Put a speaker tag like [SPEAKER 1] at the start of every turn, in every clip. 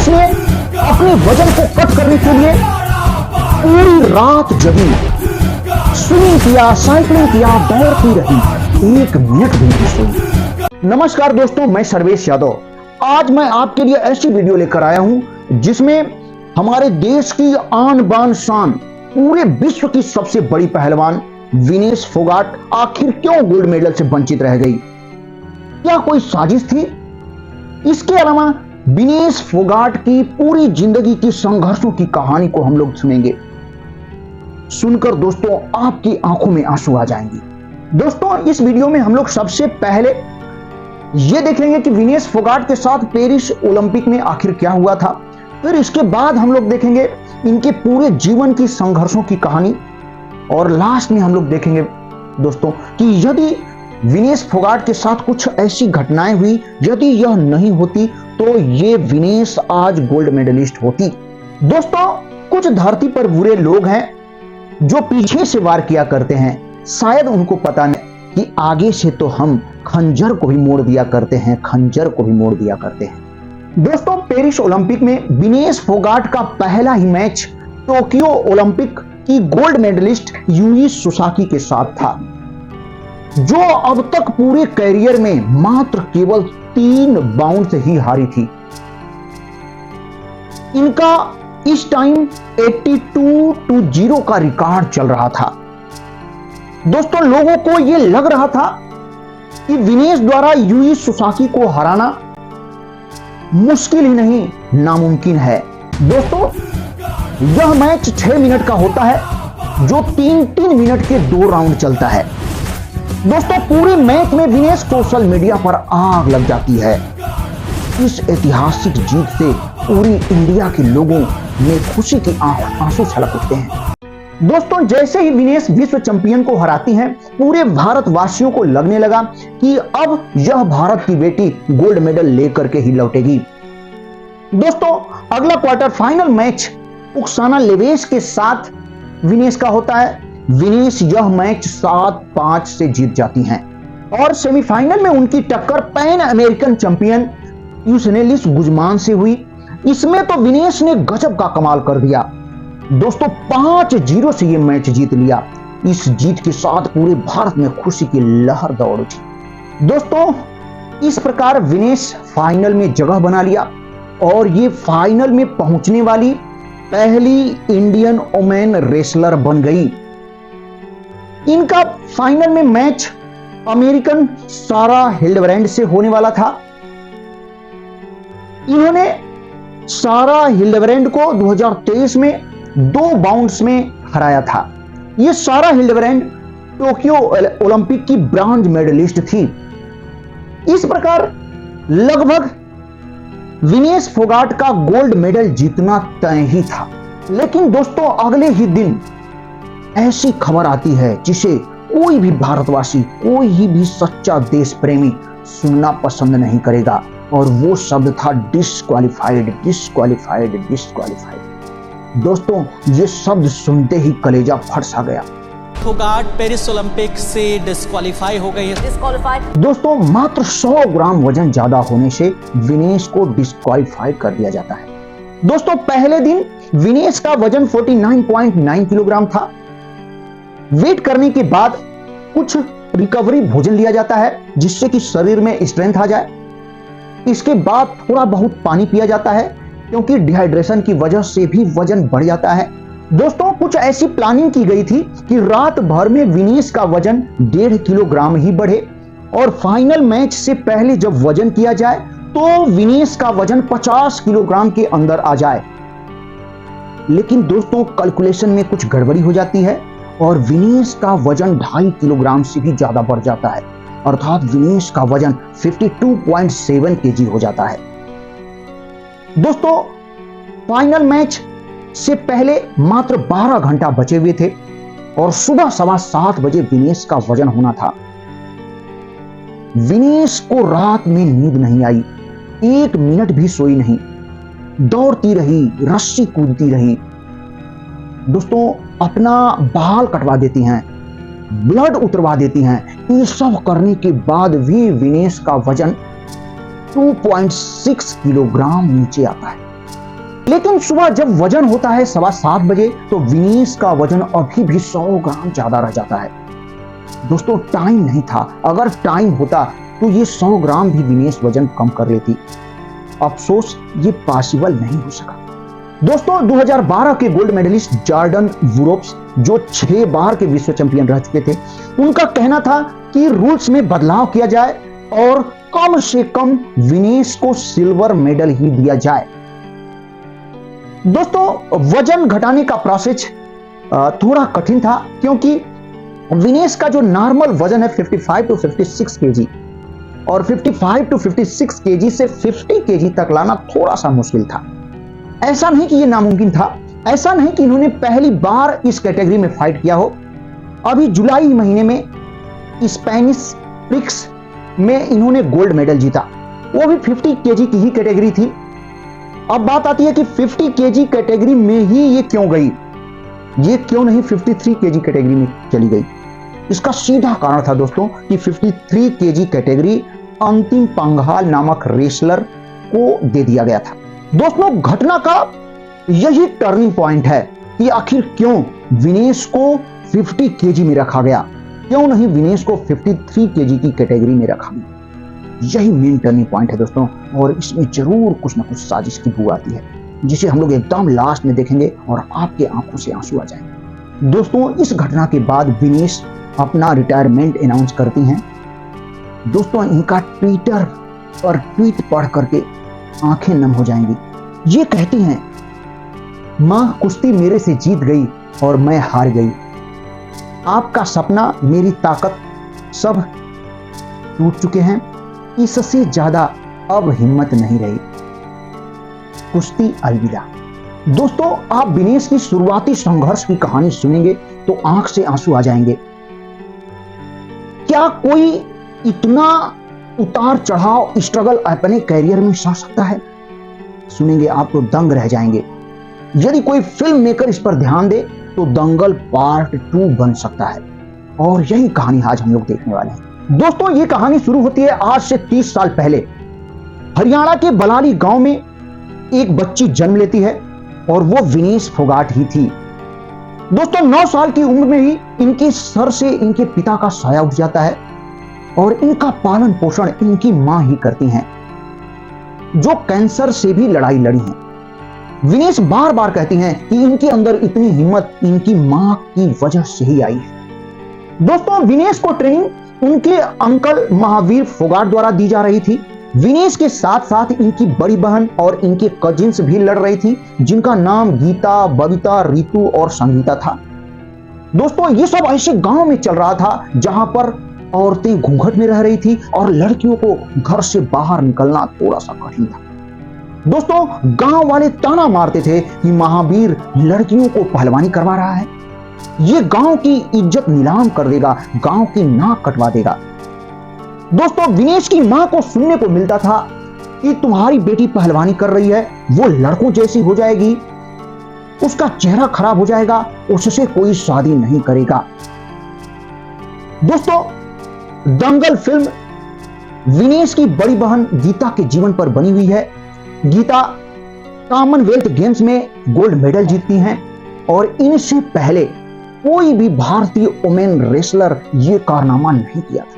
[SPEAKER 1] ने अपने वजन को कट करने के लिए पूरी रात जगी, स्विमिंग किया, साइकिलिंग किया, दौड़ती रही, 1 मिनट भी नहीं सोई। नमस्कार दोस्तों, मैं सर्वेश यादव। आज मैं आपके लिए ऐसी वीडियो लेकर आया हूं जिसमें हमारे देश की आन बान शान, पूरे विश्व की सबसे बड़ी पहलवान विनेश फोगाट आखिर क्यों गोल्ड मेडल से वंचित रह गई। क्या कोई साजिश थी? इसके अलावा विनेश फोगाट की पूरी जिंदगी की संघर्षों की कहानी को हम लोग सुनेंगे। सुनकर दोस्तों आपकी आंखों में आंसू आ जाएंगे। दोस्तों इस वीडियो में हम लोग सबसे पहले यह देखेंगे कि विनेश फोगाट के साथ पेरिस ओलंपिक में आखिर क्या हुआ था। फिर इसके बाद हम लोग देखेंगे इनके पूरे जीवन की संघर्षों की कहानी, और लास्ट में हम लोग देखेंगे दोस्तों कि यदि विनेश फोगाट के साथ कुछ ऐसी घटनाएं हुई, यदि यह नहीं होती तो ये विनेश आज गोल्ड मेडलिस्ट होती। दोस्तों कुछ धरती पर बुरे लोग हैं जो पीछे से वार किया करते हैं, शायद उनको पता नहीं कि आगे से तो हम खंजर को भी मोड़ दिया करते हैं, खंजर को भी मोड़ दिया करते हैं। दोस्तों पेरिस ओलंपिक में विनेश फोगाट का पहला ही मैच टोक्यो ओलंपिक की गोल्ड मेडलिस्ट यूई सुसाकी के साथ था, जो अब तक पूरे कैरियर में मात्र केवल 3 बाउंड से ही हारी थी। इनका इस टाइम 82-0 का रिकॉर्ड चल रहा था। दोस्तों लोगों को यह लग रहा था कि विनेश द्वारा यूई सुसाकी को हराना मुश्किल ही नहीं, नामुमकिन है। दोस्तों यह मैच 6 मिनट का होता है, जो 3-3 मिनट के 2 राउंड चलता है। दोस्तों पूरे मैच में विनेश सोशल मीडिया पर आग लग जाती है। इस ऐतिहासिक जीत से पूरी इंडिया के लोगों में खुशी की आंसू छलक उठते हैं। दोस्तों जैसे ही विनेश विश्व चैंपियन को हराती हैं, पूरे भारतवासियों को लगने लगा कि अब यह भारत की बेटी गोल्ड मेडल लेकर के ही लौटेगी। दोस्तों अगला क्वार्टर फाइनल मैच ओक्साना लेवेस के साथ विनेश का होता है। विनेश यह मैच 7-5 से जीत जाती हैं और सेमीफाइनल में उनकी टक्कर पैन अमेरिकन चैंपियन यूसेनेलिस गुजमान से हुई। इसमें तो विनेश ने गजब का कमाल कर दिया। दोस्तों 5-0 से यह मैच जीत लिया। इस जीत के साथ पूरे भारत में खुशी की लहर दौड़ उठी। दोस्तों इस प्रकार विनेश फाइनल में जगह बना लिया और ये फाइनल में पहुंचने वाली पहली इंडियन वुमेन रेसलर बन गई। इनका फाइनल में मैच अमेरिकन सारा हिल्डब्रांड से होने वाला था। इन्होंने सारा हिल्डब्रांड को 2023 में 2 बाउंड्स में हराया था। यह सारा हिल्डब्रांड टोक्यो ओलंपिक की ब्रॉन्ज मेडलिस्ट थी। इस प्रकार लगभग विनेश फोगाट का गोल्ड मेडल जीतना तय ही था। लेकिन दोस्तों अगले ही दिन ऐसी खबर आती है जिसे कोई भी भारतवासी, कोई ही भी सच्चा देश प्रेमी सुनना पसंद नहीं करेगा, और वो शब्द था डिस्क्वालिफाइड, डिस्क्वालिफाइड, डिस्क्वालिफाइड। दोस्तों ये शब्द सुनते ही कलेजा फट सा गया।
[SPEAKER 2] फोगाट पेरिस ओलंपिक से डिस्क्वालीफाई हो गई है।
[SPEAKER 1] दोस्तों मात्र 100 ग्राम वजन ज्यादा होने से विनेश को डिस्क्वालीफाई कर दिया जाता है। दोस्तों पहले दिन विनेश का वजन 49.9 किलोग्राम था। वेट करने के बाद कुछ रिकवरी भोजन लिया जाता है जिससे कि शरीर में स्ट्रेंथ आ जाए। इसके बाद थोड़ा बहुत पानी पिया जाता है, क्योंकि डिहाइड्रेशन की वजह से भी वजन बढ़ जाता है। दोस्तों कुछ ऐसी प्लानिंग की गई थी कि रात भर में विनेश का वजन 1.5 किलोग्राम ही बढ़े, और फाइनल मैच से पहले जब वजन किया जाए तो विनेश का वजन 50 किलोग्राम के अंदर आ जाए। लेकिन दोस्तों कैलकुलेशन में कुछ गड़बड़ी हो जाती है और विनेश का वजन 2.5 किलोग्राम से भी ज्यादा बढ़ जाता है, अर्थात विनेश का वजन 52.7 केजी हो जाता है। दोस्तों फाइनल मैच से पहले मात्र 12 घंटा बचे हुए थे और सुबह 7:15 बजे विनेश का वजन होना था। विनेश को रात में नींद नहीं आई, 1 मिनट भी सोई नहीं, दौड़ती रही, रस्सी कूदती रही। दोस्तों अपना बाल कटवा देती हैं, ब्लड उतरवा देती हैं। ये सब करने के बाद भी विनेश का वजन 2.6 किलोग्राम नीचे आता है। लेकिन सुबह जब वजन होता है 7:15 बजे तो विनेश का वजन अभी भी 100 ग्राम ज्यादा रह जाता है। दोस्तों टाइम नहीं था, अगर टाइम होता तो ये 100 ग्राम भी विनेश वजन कम कर लेती। अफसोस ये पॉसिबल नहीं हो सका। दोस्तों 2012 के गोल्ड मेडलिस्ट जॉर्डन यूरोप्स जो 6 बार के विश्व चैंपियन रह चुके थे, उनका कहना था कि रूल्स में बदलाव किया जाए और कम से कम विनेश को सिल्वर मेडल ही दिया जाए। दोस्तों वजन घटाने का प्रोसेस थोड़ा कठिन था, क्योंकि विनेश का जो नॉर्मल वजन है 55 टू 56 केजी और 55 टू 56 केजी से 50 केजी तक लाना थोड़ा सा मुश्किल था। ऐसा नहीं कि यह नामुमकिन था, ऐसा नहीं कि इन्होंने पहली बार इस कैटेगरी में फाइट किया हो। अभी जुलाई महीने में स्पेनिश प्रिक्स में इन्होंने गोल्ड मेडल जीता, वो भी 50 केजी की ही कैटेगरी थी। अब बात आती है कि 50 केजी कैटेगरी में ही ये क्यों गई, ये क्यों नहीं 53 केजी कैटेगरी में चली गई। इसका सीधा कारण था दोस्तों कि 53 केजी कैटेगरी अंतिम पंघाल नामक रेसलर को दे दिया गया था। दोस्तों घटना का यही टर्निंग पॉइंट है कि आखिर क्यों विनेश को 50 केजी में रखा गया, क्यों नहीं विनेश को 53 केजी की कैटेगरी में रखा गया। यही मेन टर्निंग पॉइंट है दोस्तों, और इसमें जरूर कुछ ना कुछ साजिश की बू आती है, जिसे हम लोग एकदम लास्ट में देखेंगे और आपके आंखों से आंसू आ जाएंगे। दोस्तों इस घटना के बाद विनेश अपना रिटायरमेंट अनाउंस करती हैं। दोस्तों इनका ट्विटर पर ट्वीट पढ़ करके आंखें नम हो जाएंगी। ये कहती हैं, मां कुश्ती मेरे से जीत गई और मैं हार गई। आपका सपना, मेरी ताकत सब टूट चुके हैं, इससे ज्यादा अब हिम्मत नहीं रही। कुश्ती अलविदा। दोस्तों आप विनेश की शुरुआती संघर्ष की कहानी सुनेंगे तो आंख से आंसू आ जाएंगे। क्या कोई इतना उतार चढ़ाव स्ट्रगल अपने कैरियर में सह सकता है? सुनेंगे आप तो दंग रह जाएंगे। यदि कोई फिल्म मेकर इस पर ध्यान दे तो दंगल पार्ट 2 बन सकता है, और यही कहानी आज हम लोग देखने वाले हैं। दोस्तों ये कहानी शुरू होती है आज से 30 साल पहले। हरियाणा के बलाली गांव में एक बच्ची जन्म लेती है और वो विनेश फोगाट ही थी। दोस्तों 9 साल की उम्र में ही इनके सर से इनके पिता का साया उठ जाता है और इनका पालन पोषण इनकी मां ही करती हैं, जो कैंसर से भी लड़ाई लड़ी हैं। विनेश बार बार कहती हैं कि इनके अंदर इतनी हिम्मत इनकी मां की वजह से ही आई है। दोस्तों विनेश को ट्रेनिंग उनके अंकल महावीर फोगाट द्वारा दी जा रही थी। विनेश के साथ साथ इनकी बड़ी बहन और इनके कजिन्स भी लड़ रही थी, जिनका नाम गीता, बबीता, रितु और संगीता था। दोस्तों ये सब ऐसे गांव में चल रहा था जहां पर औरतें घूंघट में रह रही थी और लड़कियों को घर से बाहर निकलना थोड़ा सा कठिन था। दोस्तों गांव वाले ताना मारते थे कि महावीर लड़कियों को पहलवानी करवा रहा है, ये गांव की इज्जत नीलाम कर देगा, गांव की नाक कटवा देगा। दोस्तों विनेश की मां को सुनने को मिलता था कि तुम्हारी बेटी पहलवानी कर रही है, वो लड़कों जैसी हो जाएगी, उसका चेहरा खराब हो जाएगा, उससे कोई शादी नहीं करेगा। दोस्तों दंगल फिल्म विनेश की बड़ी बहन गीता के जीवन पर बनी हुई है। गीता कॉमनवेल्थ गेम्स में गोल्ड मेडल जीतती हैं और इनसे पहले कोई भी भारतीय वुमेन रेसलर ये कारनामा नहीं किया था।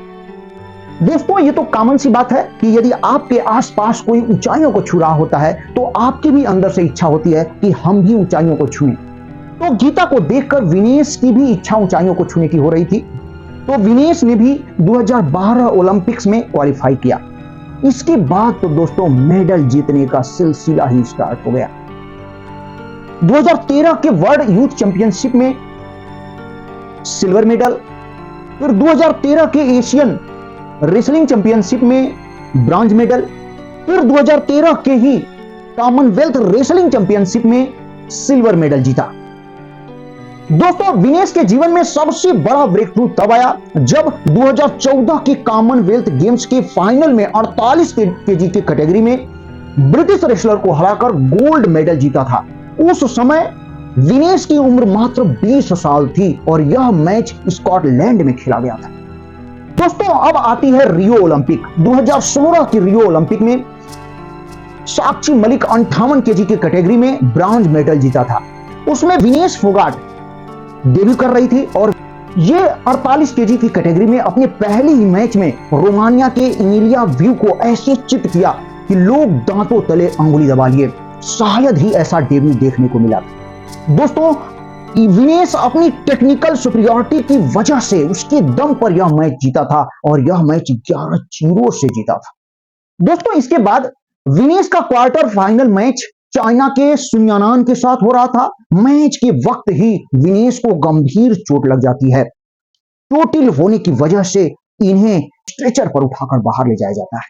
[SPEAKER 1] दोस्तों ये तो कॉमन सी बात है कि यदि आपके आसपास कोई ऊंचाइयों को छू रहा होता है तो आपकी भी अंदर से इच्छा होती है कि हम भी ऊंचाइयों को छुएं। तो गीता को देखकर विनेश की भी इच्छा ऊंचाइयों को छूने की हो रही थी। तो विनेश ने भी 2012 ओलंपिक्स में क्वालिफाई किया। इसके बाद तो दोस्तों मेडल जीतने का सिलसिला ही स्टार्ट हो गया। 2013 के वर्ल्ड यूथ चैंपियनशिप में सिल्वर मेडल, फिर 2013 के एशियन रेसलिंग चैंपियनशिप में ब्रॉन्ज मेडल, फिर 2013 के ही कॉमनवेल्थ रेसलिंग चैंपियनशिप में सिल्वर मेडल जीता। दोस्तों विनेश के जीवन में सबसे बड़ा ब्रेक थ्रू तब आया जब 2014 के कॉमनवेल्थ गेम्स के फाइनल में 48 केजी के कैटेगरी में ब्रिटिश रेसलर को हराकर गोल्ड मेडल जीता था। उस समय विनेश की उम्र मात्र 20 साल थी और यह मैच स्कॉटलैंड में खेला गया था। दोस्तों अब आती है रियो ओलंपिक। 2016 की रियो ओलंपिक में साक्षी मलिक 58 केजी की कैटेगरी में ब्रॉन्ज मेडल जीता था। उसमें विनेश फोगाट डेब्यू कर रही थी और ये 48 केजी की कैटेगरी में अपने पहले ही मैच में रोमानिया के इमिलिया व्यू को ऐसे चित किया कि लोग दांतों तले अंगुली दबा लिए। शायद ही ऐसा डेब्यू देखने को मिला। दोस्तों, विनेश अपनी टेक्निकल सुपीरियरिटी की वजह से उसके दम पर यह मैच जीता था और यह मैच 11-0 से जीता था। दोस्तों, इसके बाद विनेश का क्वार्टर फाइनल मैच चाइना के सुनयानान के साथ हो रहा था। मैच के वक्त ही विनेश को गंभीर चोट लग जाती है। चोटिल होने की वजह से इन्हें स्ट्रेचर पर उठाकर बाहर ले जाया जाता है।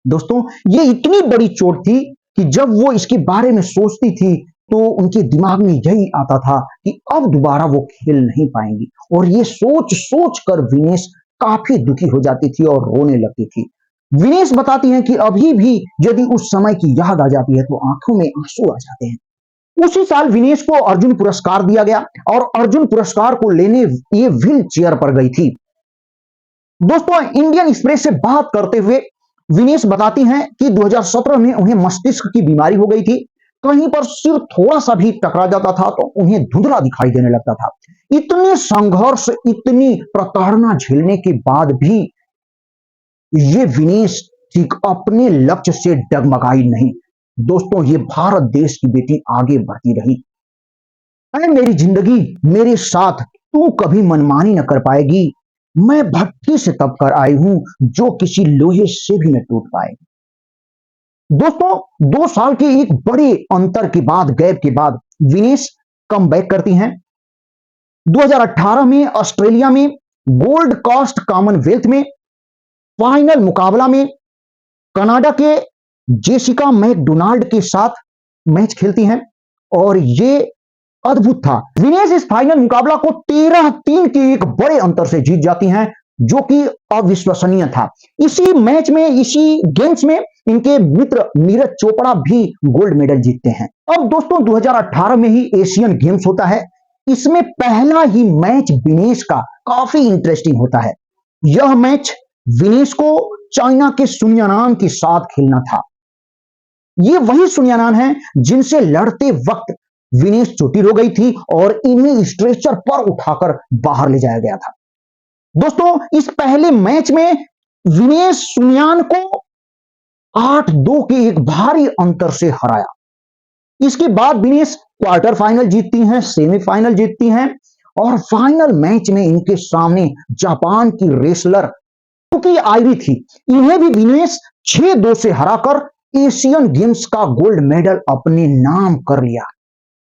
[SPEAKER 1] दोस्तों, ये इतनी बड़ी चोट थी कि जब वो इसके बारे में सोचती थी तो उनके दिमाग में यही आता था कि अब दोबारा वो खेल नहीं पाएंगी और ये सोच सोच कर विनेश काफी दुखी हो जाती थी और रोने लगती थी। विनेश बताती हैं कि अभी भी यदि उस समय की याद आ जाती है तो आंखों में आंसू आ जाते हैं। उसी साल विनेश को अर्जुन पुरस्कार दिया गया और अर्जुन पुरस्कार को लेने ये व्हील चेयर पर गई थी। दोस्तों, इंडियन एक्सप्रेस से बात करते हुए विनेश बताती हैं कि 2017 में उन्हें मस्तिष्क की बीमारी हो गई थी। कहीं पर सिर थोड़ा सा भी टकरा जाता था तो उन्हें धुंधला दिखाई देने लगता था। इतने संघर्ष, इतनी प्रताड़ना झेलने के बाद भी ये विनेश ठीक अपने लक्ष्य से डगमगाई नहीं। दोस्तों, ये भारत देश की बेटी आगे बढ़ती रही। अरे मेरी जिंदगी मेरे साथ तू कभी मनमानी न कर पाएगी, मैं भट्टी से तप कर आई हूं जो किसी लोहे से भी न टूट पाएगी। दोस्तों, 2 साल के एक बड़े अंतर के बाद, गैप के बाद विनेश कम बैक करती हैं। 2018 में ऑस्ट्रेलिया में गोल्ड कॉस्ट कॉमनवेल्थ में फाइनल मुकाबला में कनाडा के जेसिका मैकडोनाल्ड के साथ मैच खेलती हैं और ये अद्भुत था। विनेश इस फाइनल मुकाबला को 13-3 के एक बड़े अंतर से जीत जाती हैं जो कि अविश्वसनीय था। इसी मैच में, इसी गेम्स में इनके मित्र नीरज चोपड़ा भी गोल्ड मेडल जीतते हैं। अब दोस्तों, 2018 में ही एशियन गेम्स होता है। इसमें पहला ही मैच विनेश का काफी इंटरेस्टिंग होता है। यह मैच विनेश को चाइना के सुनयानान के साथ खेलना था। ये वही सुनयानान है जिनसे लड़ते वक्त विनेश चोटिल हो गई थी और इन्हें स्ट्रेचर पर उठाकर बाहर ले जाया गया था। दोस्तों, इस पहले मैच में विनेश सुनयान को 8-2 के एक भारी अंतर से हराया। इसके बाद विनेश क्वार्टर फाइनल जीतती हैं, सेमीफाइनल जीतती हैं और फाइनल मैच में इनके सामने जापान की रेसलर की आईवी थी। इन्हें भी विनेश 6-2 से हराकर एशियन गेम्स का गोल्ड मेडल अपने नाम कर लिया।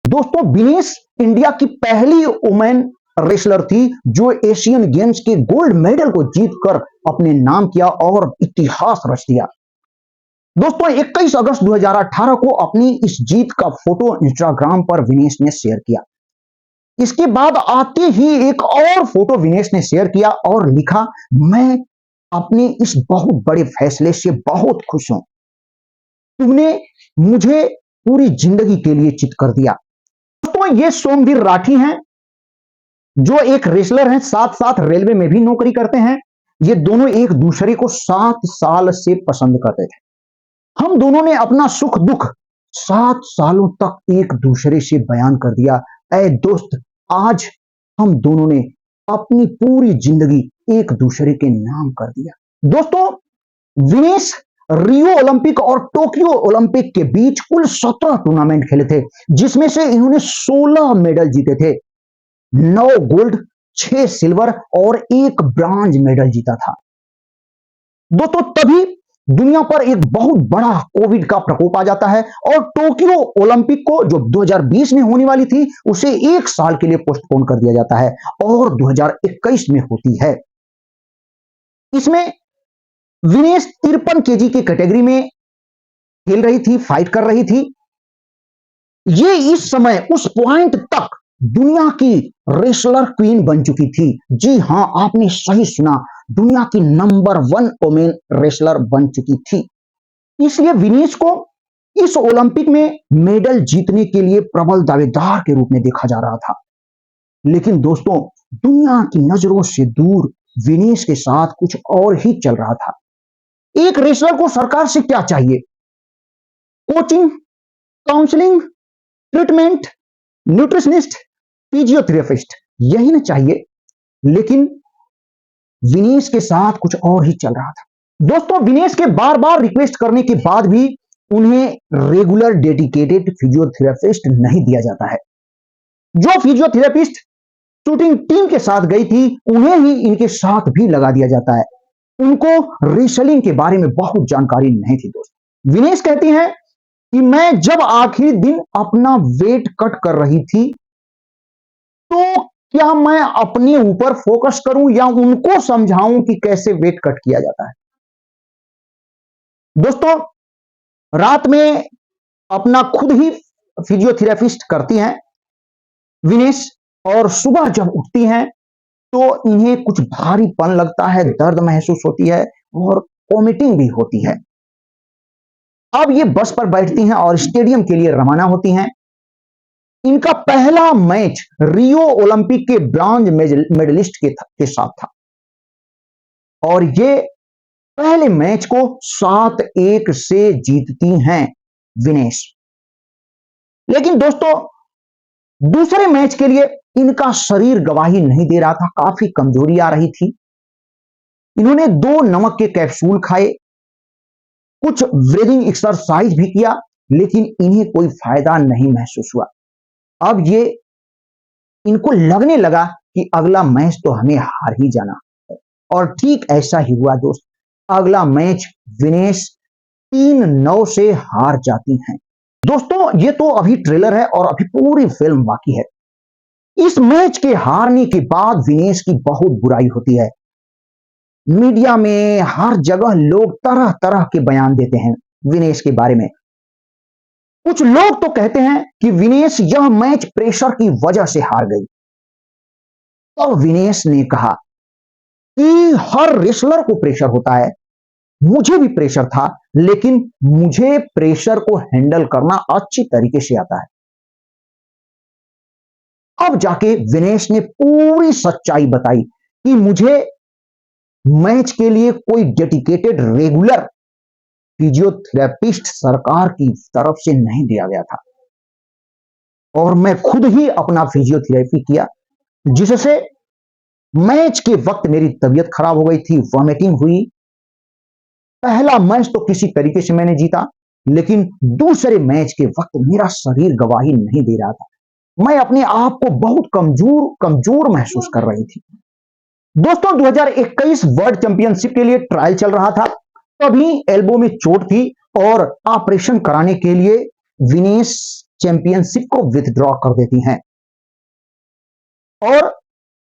[SPEAKER 1] दोस्तों, विनेश इंडिया की पहली वुमेन रेसलर थी जो एशियन गेम्स के गोल्ड मेडल को जीतकर अपने नाम किया और इतिहास रच दिया। दोस्तों, 21 अगस्त 2018 को अपनी इस जीत का फोटो इंस्टाग्राम पर विनेश ने शेयर किया। इसके बाद आते ही एक और फोटो विनेश ने शेयर किया और लिखा, मैं अपने इस बहुत बड़े फैसले से बहुत खुश हूं। तुमने मुझे पूरी जिंदगी के लिए चित कर दिया। दोस्तों, ये सोमवीर राठी हैं जो एक रेसलर हैं, साथ साथ रेलवे में भी नौकरी करते हैं। ये दोनों एक दूसरे को 7 साल से पसंद करते थे। हम दोनों ने अपना सुख दुख 7 सालों तक एक दूसरे से बयान कर दिया। ऐ दोस्त, आज हम दोनों ने अपनी पूरी जिंदगी एक दूसरे के नाम कर दिया। दोस्तों, विनेश रियो ओलंपिक और टोक्यो ओलंपिक के बीच कुल 17 टूर्नामेंट खेले थे, जिसमें से इन्होंने 16 मेडल जीते थे। 9 गोल्ड, 6 सिल्वर और 1 ब्रॉन्ज मेडल जीता था। दोस्तों, तभी दुनिया पर एक बहुत बड़ा कोविड का प्रकोप आ जाता है और टोक्यो ओलंपिक को, जो 2020 में होने वाली थी, उसे 1 साल के लिए पोस्टपोन कर दिया जाता है और 2021 में होती है। इसमें विनेश 53 केजी की कैटेगरी में खेल रही थी, फाइट कर रही थी। ये इस समय, उस पॉइंट तक दुनिया की रेसलर क्वीन बन चुकी थी। जी हां, आपने सही सुना, दुनिया की नंबर 1 वुमेन रेसलर बन चुकी थी। इसलिए विनेश को इस ओलंपिक में मेडल जीतने के लिए प्रबल दावेदार के रूप में देखा जा रहा था। लेकिन दोस्तों, दुनिया की नजरों से दूर विनेश के साथ कुछ और ही चल रहा था। एक रेसलर को सरकार से क्या चाहिए? Coaching, counselling, treatment, nutritionist, physiotherapist, यही ना चाहिए। लेकिन विनेश के साथ कुछ और ही चल रहा था। दोस्तों, विनेश के बार बार रिक्वेस्ट करने के बाद भी उन्हें रेगुलर डेडिकेटेड फिजियोथेरेपिस्ट नहीं दिया जाता है। जो फिजियोथेरेपिस्ट शूटिंग टीम के साथ गई थी, उन्हें ही इनके साथ भी लगा दिया जाता है। उनको रेसलिंग के बारे में बहुत जानकारी नहीं थी। दोस्तों, विनेश कहती हैं कि मैं जब आखिरी दिन अपना वेट कट कर रही थी, तो क्या मैं अपने ऊपर फोकस करूं या उनको समझाऊं कि कैसे वेट कट किया जाता है। दोस्तों, रात में अपना खुद ही फिजियोथेरेपिस्ट करती हैं विनेश, और सुबह जब उठती हैं तो इन्हें कुछ भारीपन लगता है, दर्द महसूस होती है और वॉमिटिंग भी होती है। अब ये बस पर बैठती हैं और स्टेडियम के लिए रवाना होती हैं। इनका पहला मैच रियो ओलंपिक के ब्रॉन्ज मेडलिस्ट के साथ था और ये पहले मैच को 7-1 से जीतती हैं विनेश। लेकिन दोस्तों, दूसरे मैच के लिए इनका शरीर गवाही नहीं दे रहा था, काफी कमजोरी आ रही थी। इन्होंने 2 नमक के कैप्सूल खाए, कुछ ब्रीदिंग एक्सरसाइज भी किया, लेकिन इन्हें कोई फायदा नहीं महसूस हुआ। अब ये इनको लगने लगा कि अगला मैच तो हमें हार ही जाना है, और ठीक ऐसा ही हुआ दोस्त। अगला मैच विनेश 3-9 से हार जाती हैं। दोस्तों, ये तो अभी ट्रेलर है और अभी पूरी फिल्म बाकी है। इस मैच के हारने के बाद विनेश की बहुत बुराई होती है। मीडिया में हर जगह लोग तरह तरह के बयान देते हैं विनेश के बारे में। कुछ लोग तो कहते हैं कि विनेश यह मैच प्रेशर की वजह से हार गई। तो विनेश ने कहा कि हर रेसलर को प्रेशर होता है, मुझे भी प्रेशर था, लेकिन मुझे प्रेशर को हैंडल करना अच्छी तरीके से आता है। अब जाके विनेश ने पूरी सच्चाई बताई कि मुझे मैच के लिए कोई डेडिकेटेड रेगुलर फिजियोथेरेपिस्ट सरकार की तरफ से नहीं दिया गया था और मैं खुद ही अपना फिजियोथेरेपी किया, जिससे मैच के वक्त मेरी तबीयत खराब हो गई थी, वॉमिटिंग हुई। पहला मैच तो किसी तरीके से मैंने जीता, लेकिन दूसरे मैच के वक्त मेरा शरीर गवाही नहीं दे रहा था। मैं अपने आप को बहुत कमजोर महसूस कर रही थी। दोस्तों, 2021 वर्ल्ड चैंपियनशिप के लिए ट्रायल चल रहा था, तभी एल्बो में चोट थी और ऑपरेशन कराने के लिए विनेश चैंपियनशिप को विथड्रॉ कर देती हैं और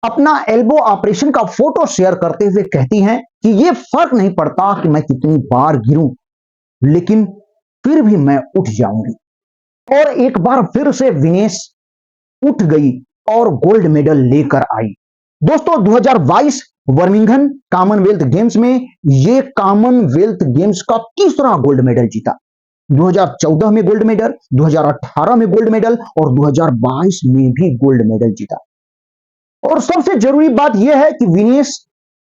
[SPEAKER 1] अपना एल्बो ऑपरेशन का फोटो शेयर करते हुए कहती हैं कि यह फर्क नहीं पड़ता कि मैं कितनी बार गिरूं, लेकिन फिर भी मैं उठ जाऊंगी। और एक बार फिर से विनेश उठ गई और गोल्ड मेडल लेकर आई। दोस्तों, 2022 बर्मिंघम कॉमनवेल्थ गेम्स में ये कॉमनवेल्थ गेम्स का तीसरा गोल्ड मेडल जीता। 2014 में गोल्ड मेडल, 2018 में गोल्ड मेडल और 2022 में भी गोल्ड मेडल जीता। और सबसे जरूरी बात यह है कि विनेश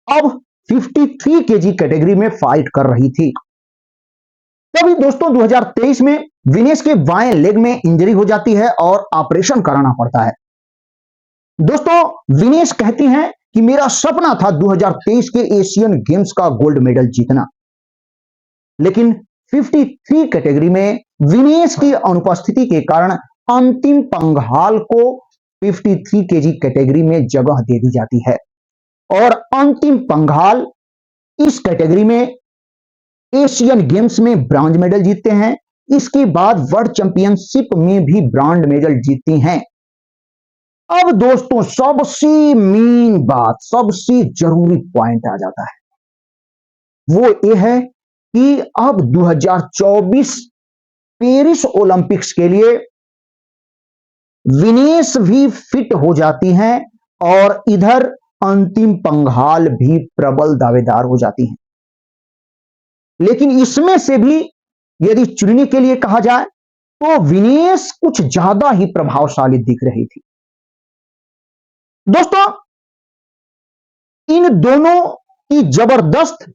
[SPEAKER 1] अब 53 केजी कैटेगरी में फाइट कर रही थी। तभी दोस्तों 2023 में विनेश के बाएं लेग में इंजरी हो जाती है और ऑपरेशन कराना पड़ता है। दोस्तों, विनेश कहती हैं कि मेरा सपना था 2023 के एशियन गेम्स का गोल्ड मेडल जीतना, लेकिन 53 कैटेगरी में विनेश की अनुपस्थिति के कारण अंतिम पंघाल को 53 केजी कैटेगरी में जगह दे दी जाती है और अंतिम पंघाल इस कैटेगरी में एशियन गेम्स में ब्रॉन्ज मेडल जीतते हैं। इसके बाद वर्ल्ड चैंपियनशिप में भी ब्रॉन्ज मेडल जीतती हैं। अब दोस्तों, सबसे मेन बात, सबसे जरूरी पॉइंट आ जाता है, वो ये है कि अब 2024 पेरिस ओलंपिक्स के लिए विनेश भी फिट हो जाती हैं और इधर अंतिम पंघाल भी प्रबल दावेदार हो जाती हैं। लेकिन इसमें से भी यदि चुनने के लिए कहा जाए तो विनेश कुछ ज्यादा ही प्रभावशाली दिख रही थी। दोस्तों, इन दोनों की जबरदस्त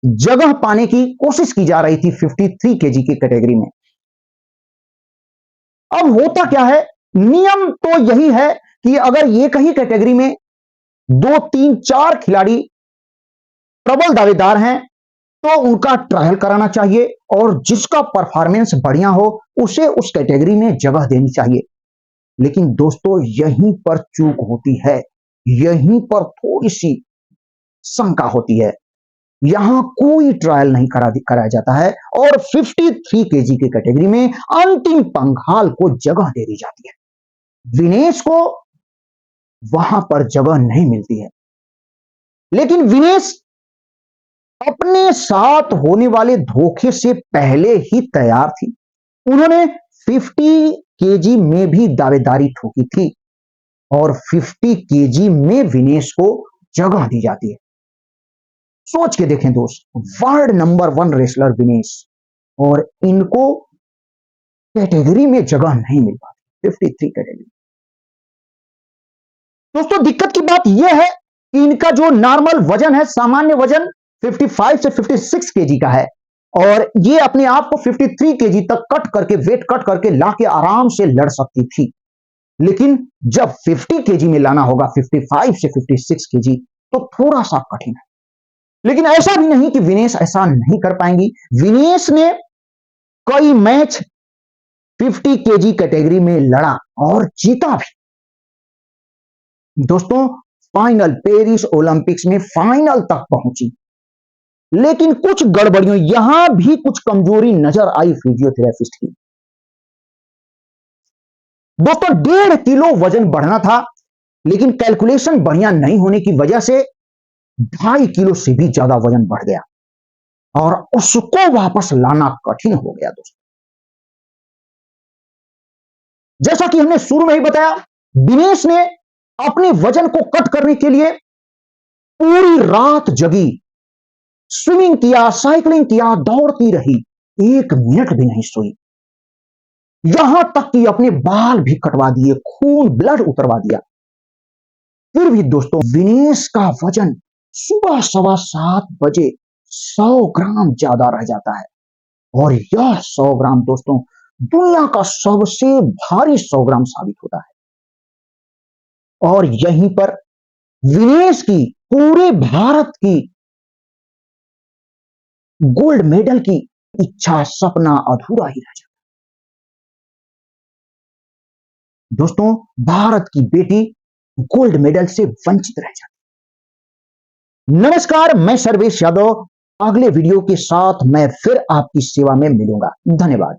[SPEAKER 1] जगह पाने की कोशिश की जा रही थी 53 केजी की कैटेगरी में। अब होता क्या है, नियम तो यही है कि अगर एक ही कैटेगरी में 2, 3, 4 खिलाड़ी प्रबल दावेदार हैं तो उनका ट्रायल कराना चाहिए और जिसका परफॉर्मेंस बढ़िया हो उसे उस कैटेगरी में जगह देनी चाहिए। लेकिन दोस्तों यहीं पर चूक होती है, यहीं पर थोड़ी सी शंका होती है। यहां कोई ट्रायल नहीं कराया जाता है और 53 केजी की कैटेगरी में अंतिम पंघाल को जगह दे दी जाती है। विनेश को वहां पर जगह नहीं मिलती है, लेकिन विनेश अपने साथ होने वाले धोखे से पहले ही तैयार थी। उन्होंने 50 केजी में भी दावेदारी ठोकी थी और 50 केजी में विनेश को जगह दी जाती है। सोच के देखें दोस्त, वर्ल्ड नंबर 1 रेसलर विनेश और इनको कैटेगरी में जगह नहीं मिल पाती 53 कैटेगरी। दोस्तों दिक्कत की बात यह है कि इनका जो नॉर्मल वजन है, सामान्य वजन 55 से 56 केजी का है और ये अपने आप को 53 केजी तक कट करके, वेट कट करके लाके आराम से लड़ सकती थी। लेकिन जब 50 केजी में लाना होगा 55 से 56 केजी तो थोड़ा सा कठिन है। लेकिन ऐसा भी नहीं कि विनेश ऐसा नहीं कर पाएंगी। विनेश ने कई मैच 50 केजी कैटेगरी में लड़ा और जीता भी। दोस्तों फाइनल, पेरिस ओलंपिक्स में फाइनल तक पहुंची, लेकिन कुछ गड़बड़ियों, यहां भी कुछ कमजोरी नजर आई फिजियोथेरेपिस्ट की। दोस्तों 1.5 किलो वजन बढ़ना था, लेकिन कैलकुलेशन बढ़िया नहीं होने की वजह से 2.5 किलो से भी ज्यादा वजन बढ़ गया और उसको वापस लाना कठिन हो गया। दोस्तों जैसा कि हमने शुरू में ही बताया, दिनेश ने अपने वजन को कट करने के लिए पूरी रात जगी, स्विमिंग किया, साइकिलिंग किया, दौड़ती रही, 1 मिनट भी नहीं सोई। यहां तक कि अपने बाल भी कटवा दिए, खून ब्लड उतरवा दिया। फिर भी दोस्तों विनेश का वजन सुबह 7:15 बजे 100 ग्राम ज्यादा रह जाता है और यह 100 ग्राम दोस्तों दुनिया का सबसे भारी 100 ग्राम साबित होता है। और यहीं पर विनेश की, पूरे भारत की गोल्ड मेडल की इच्छा, सपना अधूरा ही रह जाता है। दोस्तों भारत की बेटी गोल्ड मेडल से वंचित रह जाती। नमस्कार, मैं सर्वेश यादव। अगले वीडियो के साथ मैं फिर आपकी सेवा में मिलूंगा। धन्यवाद।